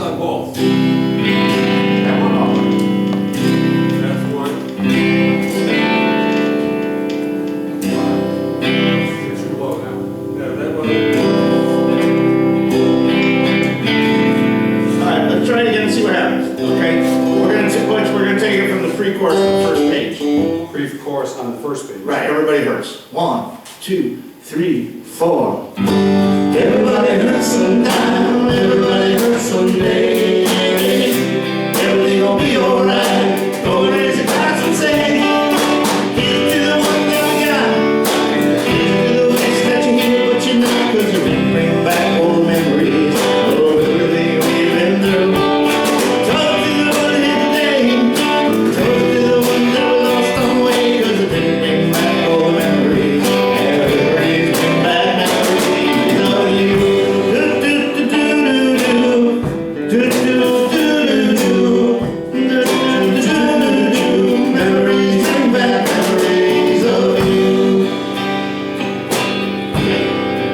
on both. Yeah, one off. That's one. You're too low now. Yeah, that one. Alright, let's try it again and see what happens, okay? We're gonna take it from the pre-chorus to the first page. Brief chorus on the first page. Right, everybody hurts. 1, 2, 3, 4. Everybody hurts sometime, everybody hurts someday. Everything gon' be alright. Go and raise a glass and say, here's to the one that I got. Here's to the ways that you're here, but you're not. 'Cause you bring back old memories of everything we've been through. Talk to the one here today. Talk to the one that we lost on the way. 'Cause it bring back old memories. Memories bring back memories of you. Memories bring back memories of you.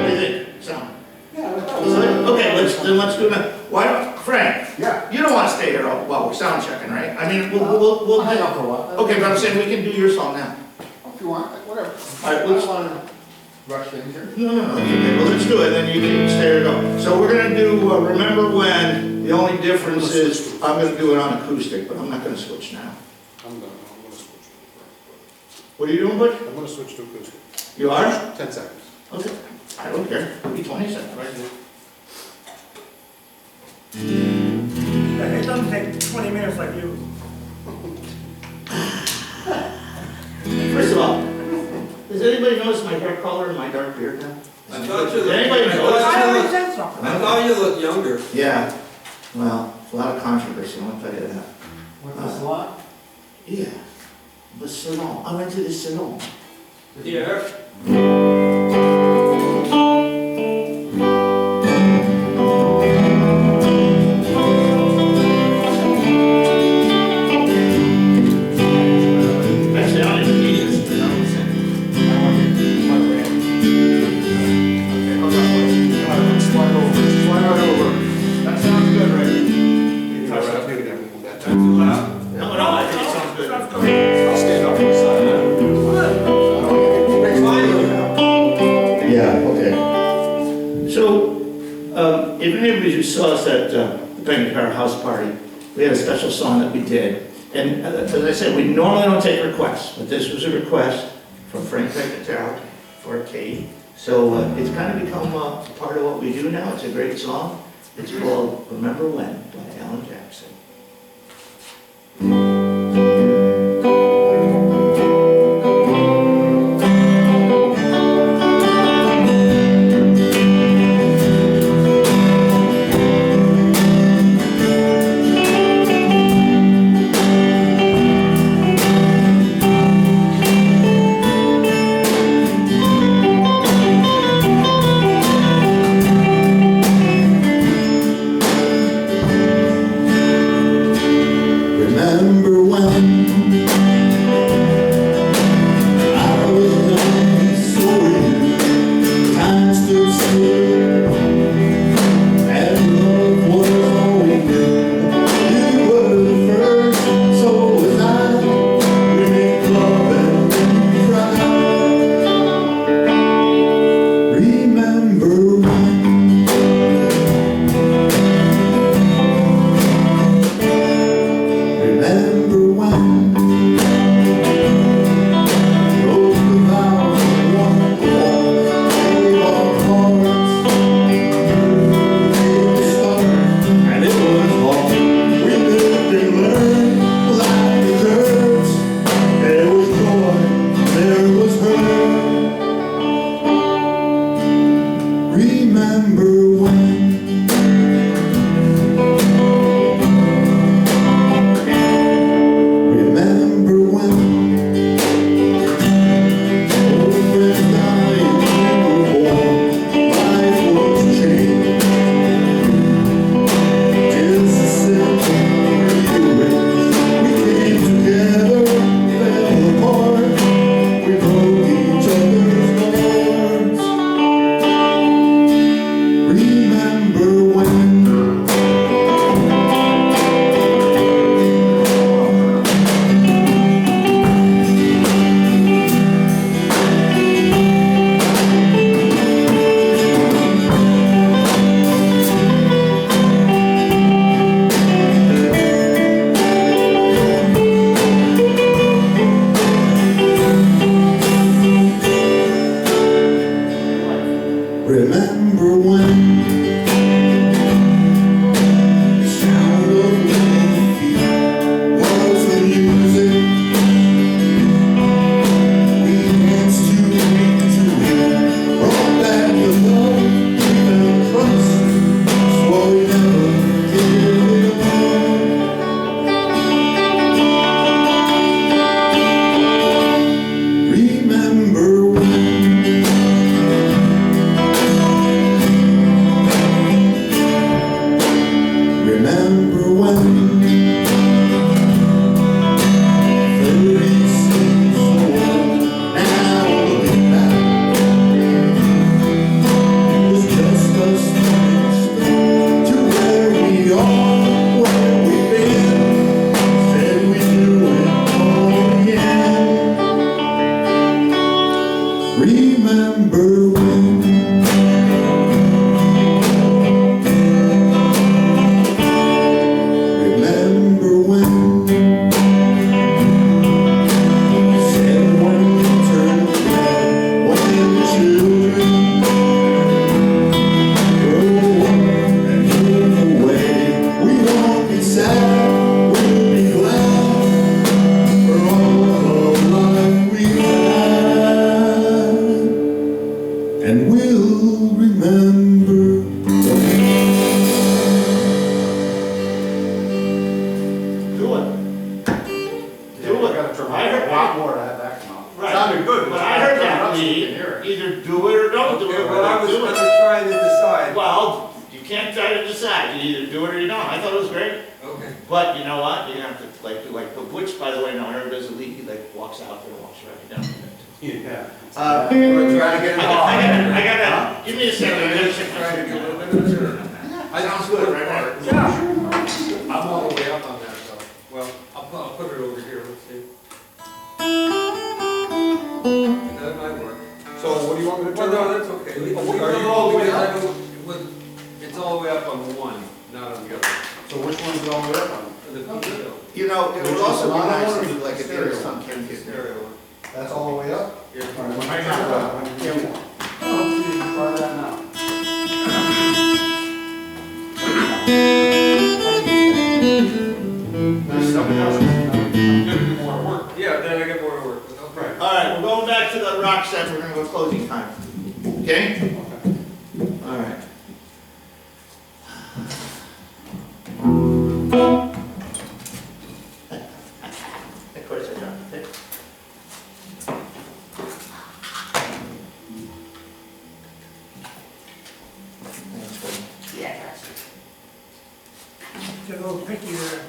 What do you think? Sound? Okay, let's do that. Why don't, Frank? Yeah. You don't want to stay here while we're sound checking, right? I mean, we'll hang out for a while. Okay, but I'm saying we can do your song now. If you want, whatever. All right, I let's. don't want to rush things here. No, it's okay. Well, let's do it, then you can stay or go. So we're gonna do Remember When. The only difference is I'm gonna do it on acoustic, but I'm not gonna switch now. I'm gonna switch. What are you doing, Butch? I'm gonna switch to acoustic. You are? 10 seconds. Okay. I don't care. It'll be 20 seconds. Right now. It doesn't take 20 minutes like you. First of all, does anybody notice my hair color and my dark beard now? I thought you Did anybody looked, notice? I already said something. I thought you looked younger. Yeah. Well, it's a lot of controversy, I'll tell you that. With the salon? Yeah. The salon. I went to the salon. Here. Actually, I don't even need this, but I'm saying. Okay, hold on, wait. Slide over. Slide right over. That sounds good, right? Too loud? No, I think it sounds good. I'll stand up on the side now. Yeah, okay. So, if any of you saw us at the Penny Car House Party, we had a special song that we did. And as I said, we normally don't take requests, but this was a request from Frank Margaritaville for Kate. So it's kind of become a part of what we do now. It's a great song. It's called Remember When by Alan Jackson. remember when 36 old, now looking back, it was just us to where we are, where we've been, said we'd do it all again. Remember when and we'll remember. Do it. Do it. I I heard a lot more to have that come out. Right. Sounded good. But I heard that, Lee. Either do it or don't do it. Okay, well, I was Do kind it. of trying to decide. Well, you can't try to decide. You either do it or you don't. I thought it was great. Okay. But you know what? You're gonna have to like do like, which by the way, now Aaron does a leak, he like walks out there and walks right down. Yeah. We're trying to get it off. I gotta, give me a second. Trying to get a little bit of it, or? Sounds good, right? Yeah. I'm all the way up on that, so, well, I'll put it over here, let's see. That might work. So what do you want me to Well, turn no, on? that's okay. Are you all the way up? It's all the way up on one, not on the other. So which one's all the way up on? The PTO. You know, it would also be nice if like if there was some The kid here. stereo one. That's all the way up? Yeah. All right, hang on. Let's see, try that now. There's something else. Give me more work. Yeah, then I get more to work with. Okay. All right, we're going back to the rock set, we're gonna go closing time. Okay? All right. Of course I dropped it. Yeah. It's a little picky there.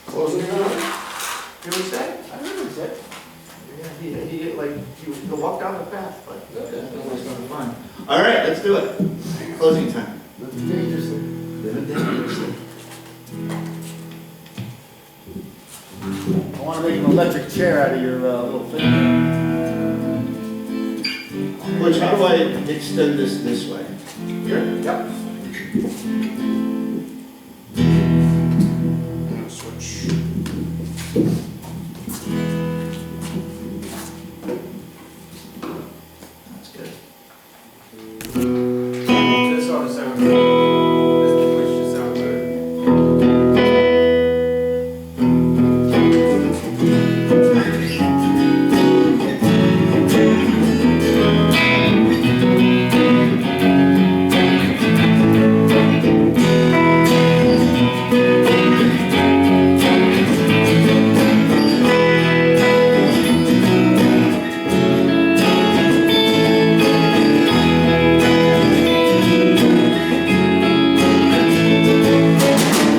Closing it on? You know what he said? I heard what he said. Yeah, he like, you walk down the path, but that was gonna be fun. All right, let's do it. Closing time. Living dangerously. Living dangerously. I want to make an electric chair out of your little thing. Which, how do I extend this way? Here? Yep. Switch. That's good. This ought to sound good. This voice should sound better.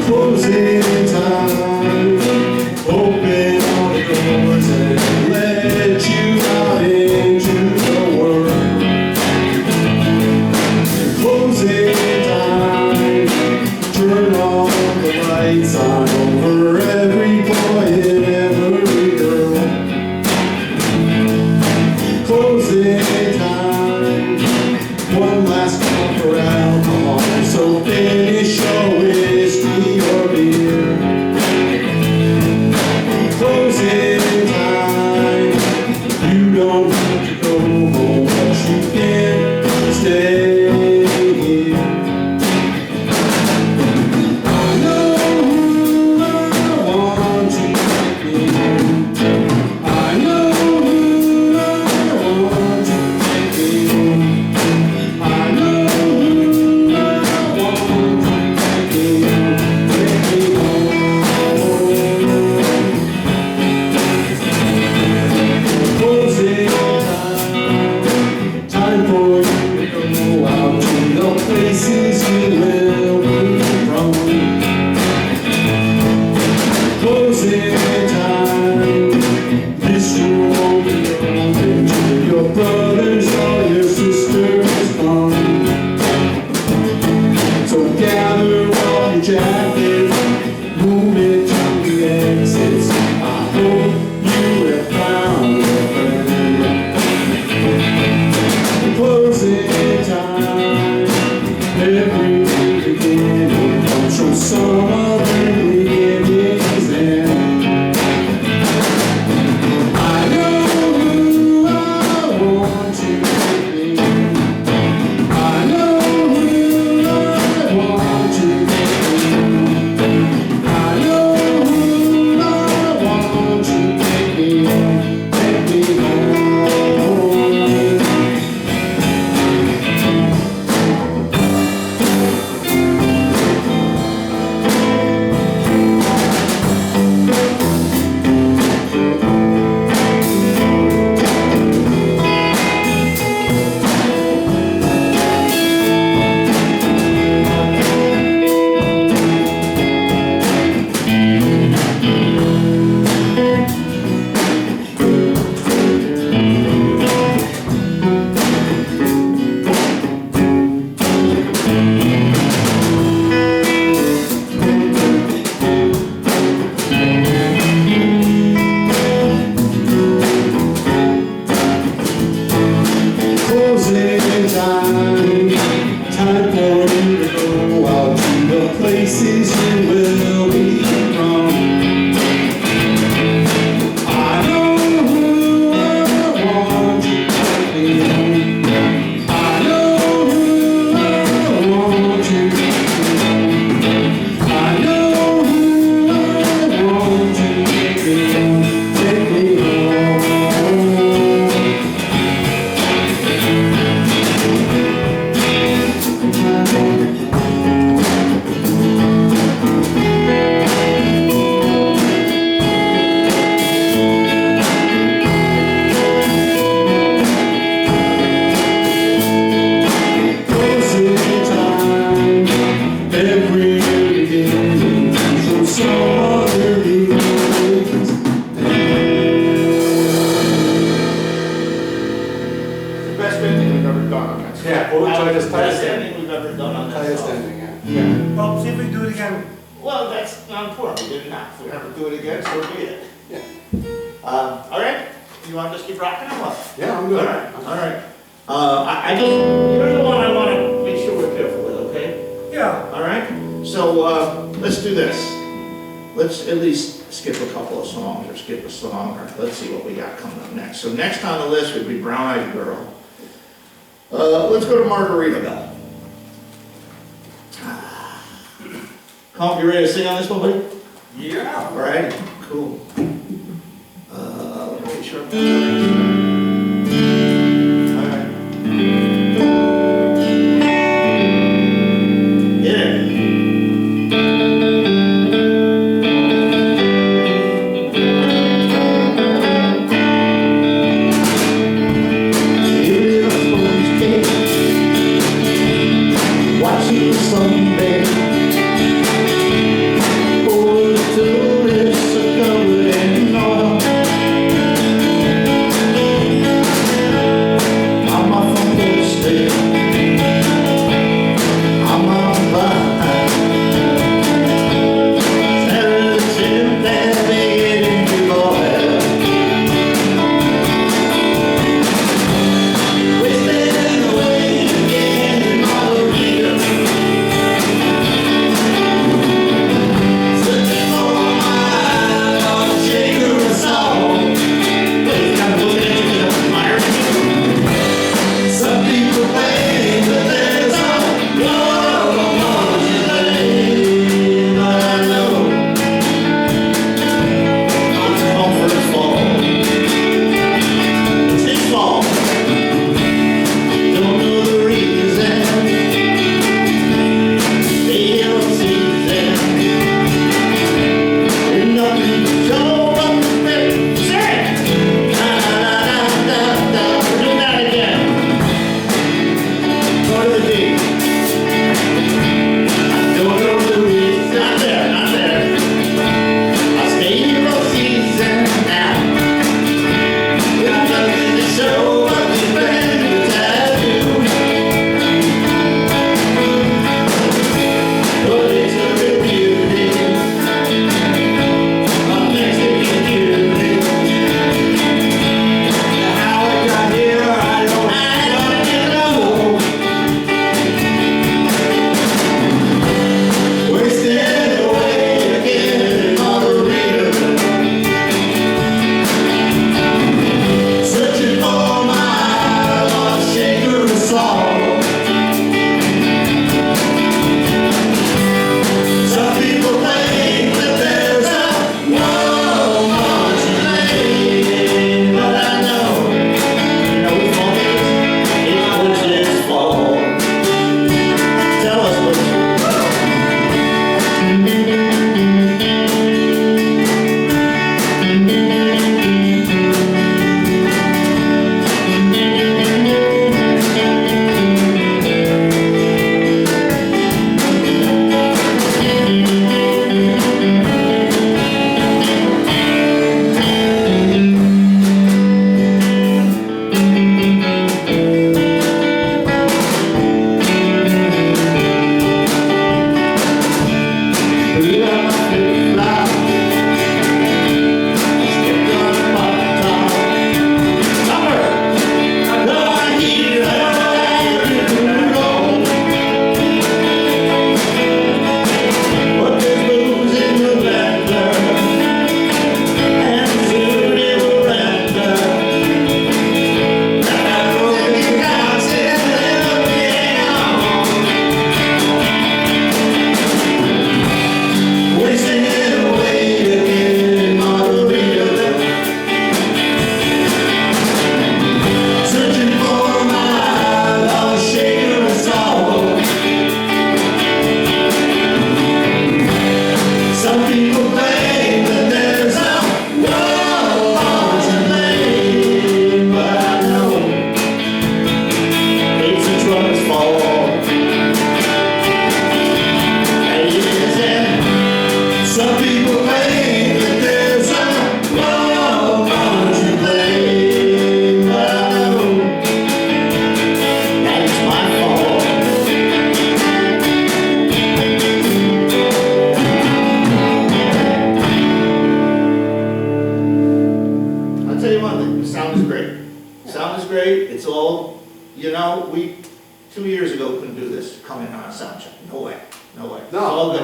Closing time. Open all the doors and let you out into the world. Closing time. Turn on the lights on over every boy and every girl. Closing time. One last call for alcohol, so finish your whiskey or beer. Closing time. You don't have to go home, but you can stay here. I know who I want to be. I know who I want to be. I know who I want jacket, moving to the exits. I hope you have found your friend. Closing time, every beginning comes from some other beginning's end. I know who I want to be. I know who I want to be. I know who I want to be. Take me home. Closing time, time for you to go out to the places you will become. I know who I want to be. I know who I want to be. I know who I want to be. Take me home. Closing time, every beginning comes from some other beginnings. The best ending we've ever done on that. Yeah, well, we'll try this Best tightest ending we've ever done on that tightest song. ending, yeah. Well, see if we do it again. Well, that's not important, we didn't have. If we ever do it again, so be it. Yeah. All right, you want to just keep rocking or what? Yeah, I'm All good. right, all right. I just, you're the one I want to make sure we're careful with, okay? Yeah. All right? So, let's do this. Let's at least skip a couple of songs, or skip a song, or let's see what we got coming up next. So next on the list would be Brown Eyed Girl. Let's go to Margaritaville. Comp, you ready to sing on this one, buddy? Yeah. All right, cool. Let me make sure. All right. Yeah. Watching the sunbed, all the tourists are covered in oil.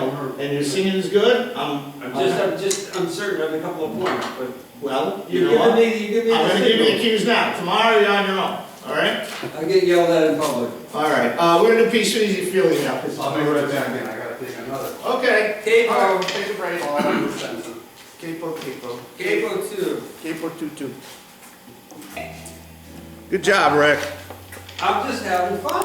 good, and your singing is good, I'm just uncertain of a couple of points, but well, you you're know what? giving me, you give me I'm the gonna give you the signal. cues now, tomorrow you're on your own, all right? I get yelled at in public. All right, we're gonna do peace and easy feeling now. 'cause- I'll be right back in, I gotta take another. Okay. Capo. All right, take a break. Capo, capo. Capo 2. Capo 2-2. Good job, Rick. I'm just having fun.